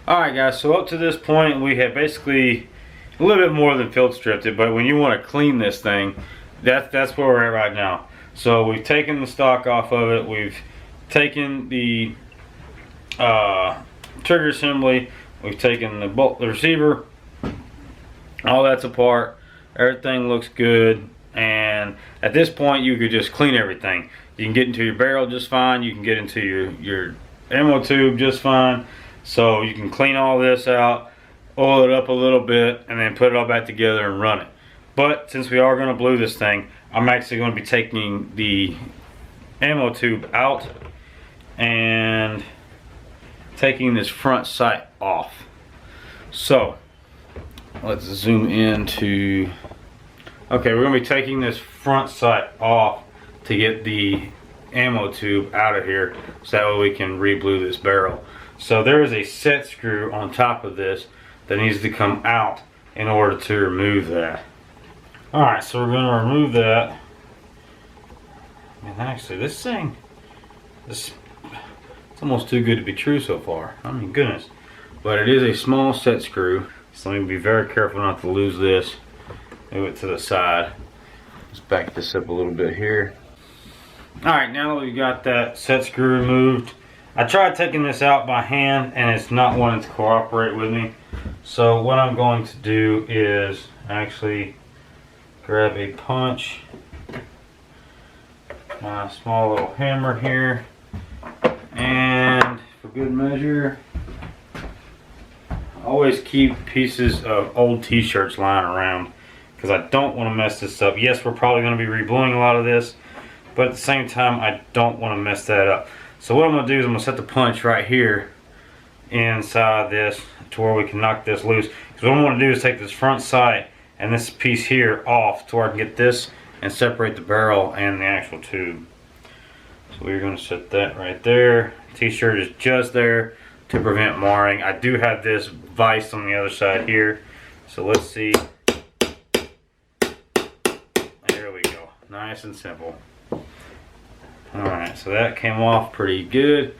Alright guys, so up to this point we have basically a little bit more than field stripped it, but when you want to clean this thing, that's where we're at right now. So we've taken the stock off of it, we've taken the trigger assembly, we've taken the receiver, all that's apart, everything looks good, and at this point you could just clean everything. You can get into your barrel just fine, you can get into your ammo tube just fine, so you can clean all this out, oil it up a little bit, and then put it all back together and run it. But since we are going to blue this thing, I'm actually going to be taking the ammo tube out and taking this front sight off. So let's zoom into, okay, we're going to be taking this front sight off to get the ammo tube out of here, so that way we can re-blue this barrel. So there is a set screw on top of this that needs to come out in order to remove that. Alright, so we're going to remove that. And actually this thing, it's almost too good to be true so far. I mean, goodness. But it is a small set screw, so let me be very careful not to lose this. Move it to the side. Let's back this up a little bit here. Alright, now that we've got that set screw removed, I tried taking this out by hand and it's not wanting to cooperate with me. So what I'm going to do is actually grab a punch, my small little hammer here, and for good measure, I always keep pieces of old t-shirts lying around because I don't want to mess this up. Yes, we're probably going to be rebluing a lot of this, but at the same time I don't want to mess that up. So what I'm going to do is I'm going to set the punch right here inside this to where we can knock this loose. Because what I'm going to do is take this front sight and this piece here off to where I can get this and separate the barrel and the actual tube. So we're going to set that right there. T-shirt is just there to prevent marring. I do have this vise on the other side here. So let's see. There we go. Nice and simple. Alright, so that came off pretty good.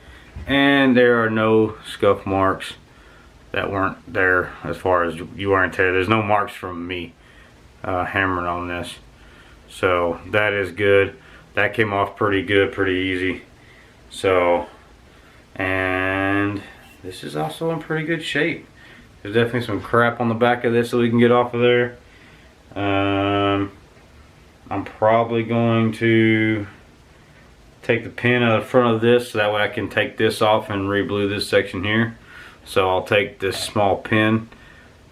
And there are no scuff marks that weren't there as far as you weren't there. There's no marks from me hammering on this. So that is good. That came off pretty good, pretty easy. So, and this is also in pretty good shape. There's definitely some crap on the back of this that we can get off of there. I'm probably going to take the pin out of the front of this so that way I can take this off and re-blue this section here. So I'll take this small pin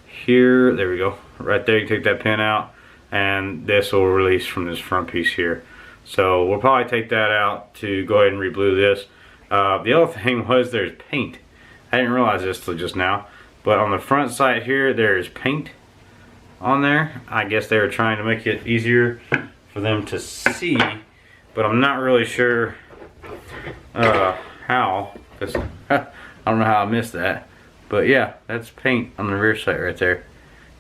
here, there we go, right there. You take that pin out and this will release from this front piece here. So we'll probably take that out to go ahead and re-blue this. The other thing was there's paint. I didn't realize this till just now, but on the front side here there's paint on there. I guess they were trying to make it easier for them to see, but I'm not really sure how, because I don't know how I missed that. But yeah, that's paint on the rear sight right there.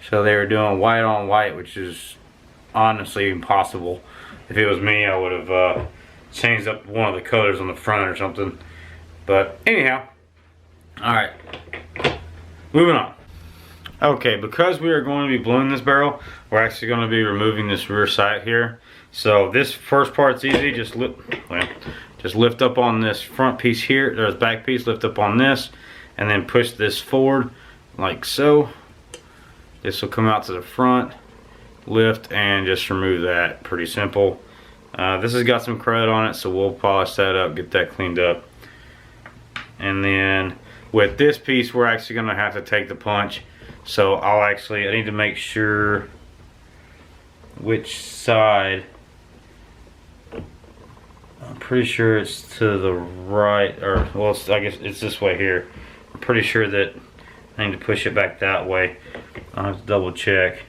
So they were doing white on white, which is honestly impossible. If it was me, I would have changed up one of the colors on the front or something. But anyhow, alright, moving on. Okay, because we are going to be bluing this barrel, we're actually going to be removing this rear sight here. So this first part's easy. Just lift up on this front piece here. There's back piece. Lift up on this, and then push this forward like so. This will come out to the front. Lift and just remove that. Pretty simple. This has got some crud on it, so we'll polish that up, get that cleaned up. And then with this piece, we're actually going to have to take the punch. So I need to make sure which side. I'm pretty sure it's to the right, or well, I guess it's this way here. I'm pretty sure that I need to push it back that way. I'll have to double check.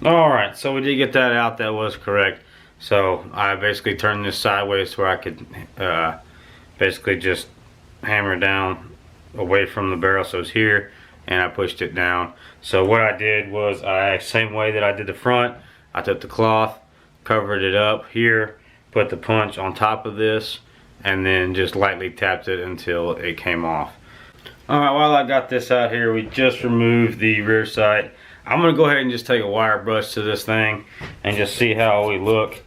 Alright, so we did get that out. That was correct. So I basically turned this sideways where I could basically just hammer down away from the barrel. So it's here, and I pushed it down. So what I did was, same way that I did the front, I took the cloth, covered it up here, put the punch on top of this, and then just lightly tapped it until it came off. Alright, while I got this out here, we just removed the rear sight. I'm going to go ahead and just take a wire brush to this thing and just see how we look.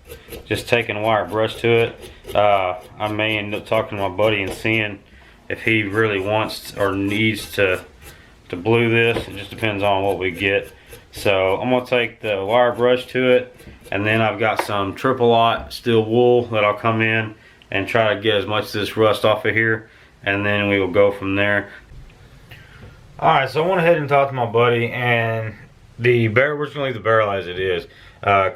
Just taking a wire brush to it. I may end up talking to my buddy and seeing if he really wants or needs to blue this. It just depends on what we get. So I'm going to take the wire brush to it, and then I've got some triple aught steel wool that I'll come in and try to get as much of this rust off of here, and then we will go from there. Alright, so I went ahead and talked to my buddy, and the barrel, we're just going to leave the barrel as it is.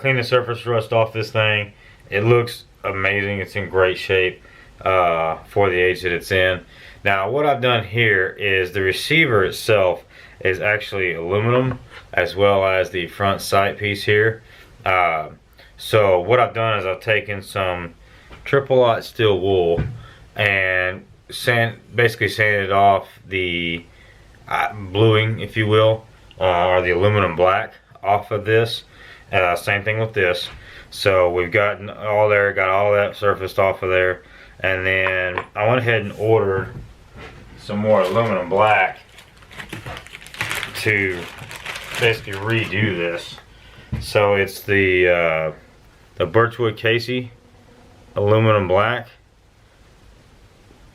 Clean the surface rust off this thing. It looks amazing. It's in great shape for the age that it's in. Now what I've done here is the receiver itself is actually aluminum, as well as the front sight piece here. So what I've done is I've taken some triple aught steel wool and basically sanded off the bluing, if you will, or the aluminum black off of this. Same thing with this. So we've gotten all there, got all that surfaced off of there, and then I went ahead and ordered some more aluminum black to basically redo this. So it's the Birchwood Casey aluminum black.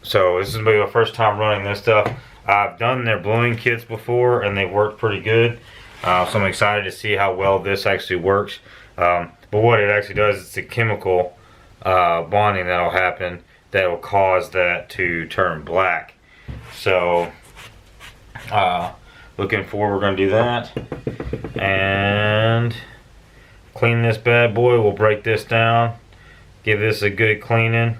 So this is gonna be my first time running this stuff. I've done their bluing kits before and they worked pretty good. So I'm excited to see how well this actually works. But what it actually does, it's a chemical bonding that'll happen that will cause that to turn black. So looking forward, we're gonna do that and clean this bad boy. We'll break this down, give this a good cleaning,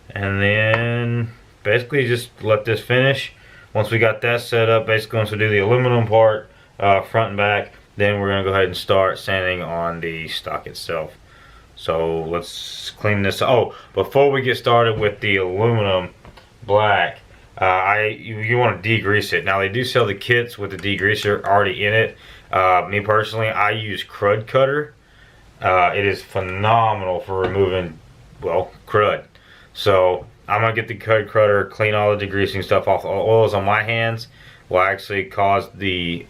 and then basically just let this finish. Once we got that set up, basically once we do the aluminum part, front and back, then we're gonna go ahead and start sanding on the stock itself. So let's clean this. Oh, before we get started with the aluminum black, you want to degrease it. Now they do sell the kits with the degreaser already in it. Me personally, I use crud cutter. It is phenomenal for removing, well, crud. So I'm gonna get the crud cutter, clean all the degreasing stuff off. All oils on my hands will actually cause the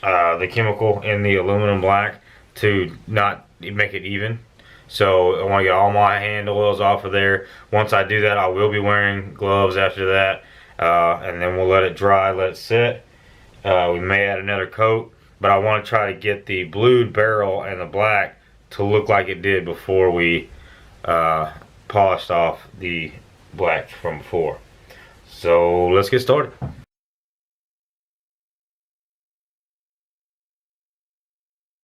chemical in the aluminum black to not make it even. So I want to get all my hand oils off of there. Once I do that, I will be wearing gloves after that, and then we'll let it dry, let it sit. We may add another coat, but I want to try to get the blued barrel and the black to look like it did before we polished off the black from before. So let's get started.